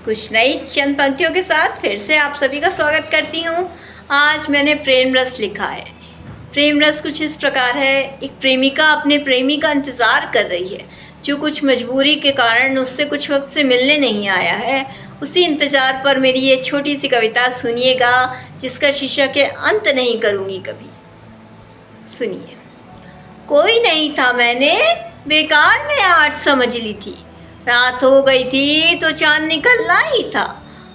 कुछ नई चंद पंक्तियों के साथ फिर से आप सभी का स्वागत करती हूँ। आज मैंने प्रेम रस लिखा है। प्रेम रस कुछ इस प्रकार है। एक प्रेमिका अपने प्रेमी का इंतज़ार कर रही है, जो कुछ मजबूरी के कारण उससे कुछ वक्त से मिलने नहीं आया है। उसी इंतज़ार पर मेरी ये छोटी सी कविता सुनिएगा, जिसका शीर्षक है अंत नहीं करूँगी कभी। सुनिए। कोई नहीं था, मैंने बेकार में आठ समझ ली थी। रात हो गई थी तो चांद निकलना ही था,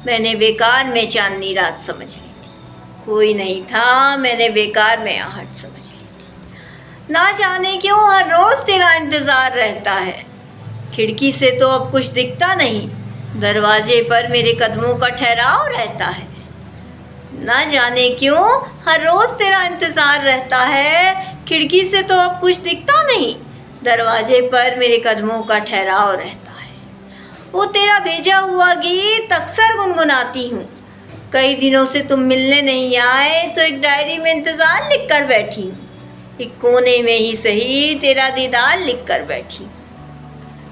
मैंने बेकार में चांदनी रात समझ ली थी। कोई नहीं था, मैंने बेकार में आहट समझ ली थी। ना जाने क्यों हर रोज़ तेरा इंतज़ार रहता है। खिड़की से तो अब कुछ दिखता नहीं, दरवाजे पर मेरे कदमों का ठहराव रहता है। ना जाने क्यों हर रोज़ तेरा इंतज़ार रहता है। खिड़की से तो अब कुछ दिखता नहीं, दरवाजे पर मेरे कदमों का ठहराव रहता है। वो तेरा भेजा हुआ गीत अक्सर गुनगुनाती हूँ। कई दिनों से तुम मिलने नहीं आए तो एक डायरी में इंतज़ार लिख कर बैठी हूँ। एक कोने में ही सही तेरा दीदार लिख कर बैठी हूँ।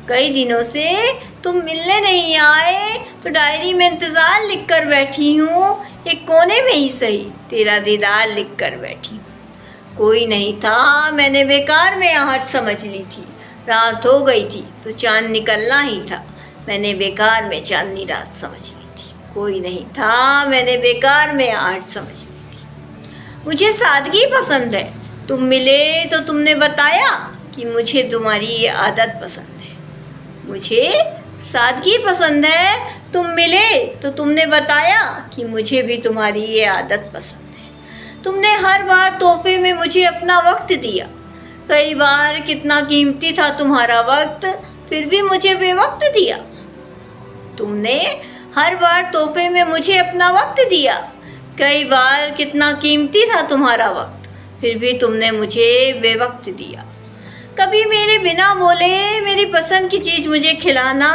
कई दिनों से तुम मिलने नहीं आए तो डायरी में इंतज़ार लिख कर बैठी हूँ। एक कोने में ही सही तेरा दीदार लिख कर बैठी हूँ। कोई नहीं था, मैंने बेकार में आहट समझ ली थी। रात हो गई थी तो चांद निकलना ही था, मैंने बेकार में चांदनी रात समझ ली थी। कोई नहीं था, मैंने बेकार में आहट समझ ली थी। मुझे सादगी पसंद है, तुम मिले तो तुमने बताया कि मुझे तुम्हारी ये आदत पसंद है। मुझे सादगी पसंद है, तुम मिले तो तुमने बताया कि मुझे भी तुम्हारी ये आदत पसंद है। तुमने हर बार तोहफे में मुझे अपना वक्त दिया। कई बार कितना कीमती था तुम्हारा वक्त, फिर भी मुझे बेवक्त दिया। तुमने हर बार तोहफे में मुझे अपना वक्त दिया। कई बार कितना कीमती था तुम्हारा वक्त, फिर भी तुमने मुझे बेवक्त दिया। कभी मेरे बिना बोले मेरी पसंद की चीज़ मुझे खिलाना,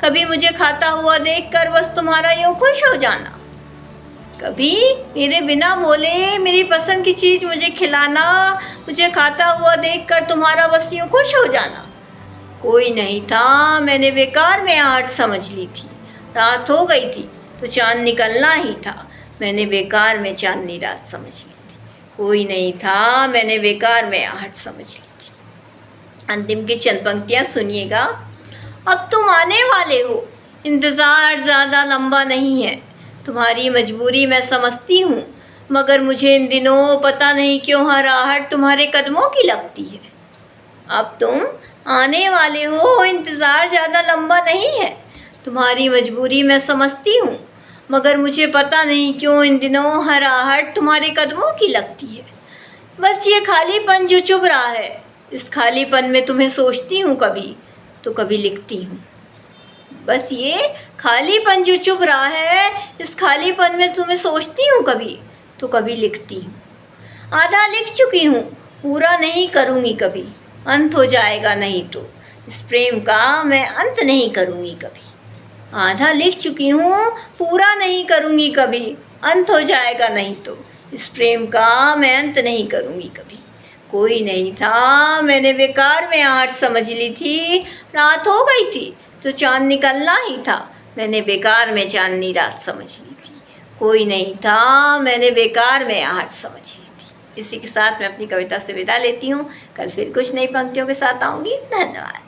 कभी मुझे खाता हुआ देखकर बस तुम्हारा यूँ खुश हो जाना। कभी मेरे बिना बोले मेरी पसंद की चीज़ मुझे खिलाना, मुझे खाता हुआ देखकर तुम्हारा बस यूँ खुश हो जाना। कोई नहीं था, मैंने बेकार में आहट समझ ली थी। रात हो गई थी तो चांद निकलना ही था, मैंने बेकार में चांदनी रात समझ ली थी। कोई नहीं था, मैंने बेकार में आहट समझ ली थी। अंतिम की चंद पंक्तियाँ सुनिएगा। अब तुम आने वाले हो, इंतज़ार ज़्यादा लंबा नहीं है। तुम्हारी मजबूरी मैं समझती हूँ, मगर मुझे इन दिनों पता नहीं क्यों हर आहट तुम्हारे कदमों की लगती है। अब तुम आने वाले हो, इंतज़ार ज़्यादा लंबा नहीं है। तुम्हारी मजबूरी मैं समझती हूँ, मगर मुझे पता नहीं क्यों इन दिनों हर आहट तुम्हारे कदमों की लगती है। बस ये खालीपन जो चुभ रहा है, इस खालीपन में तुम्हें सोचती हूँ कभी तो कभी लिखती हूँ। बस ये खालीपन जो चुभ रहा है, इस खालीपन में तुम्हें सोचती हूँ कभी तो कभी लिखती हूँ। आधा लिख चुकी हूँ, पूरा नहीं करूँगी कभी। अंत हो जाएगा नहीं तो इस प्रेम का मैं अंत नहीं करूँगी कभी। आधा लिख चुकी हूँ, पूरा नहीं करूँगी कभी। अंत हो जाएगा नहीं तो इस प्रेम का मैं अंत नहीं करूँगी कभी। कोई नहीं था, मैंने बेकार में आहट समझ ली थी। रात हो गई थी तो चांद निकलना ही था, मैंने बेकार में चांदनी रात समझ ली थी। कोई नहीं था, मैंने बेकार में आहट समझ ली थी। इसी के साथ मैं अपनी कविता से विदा लेती हूँ। कल फिर कुछ नई पंक्तियों के साथ आऊँगी। धन्यवाद।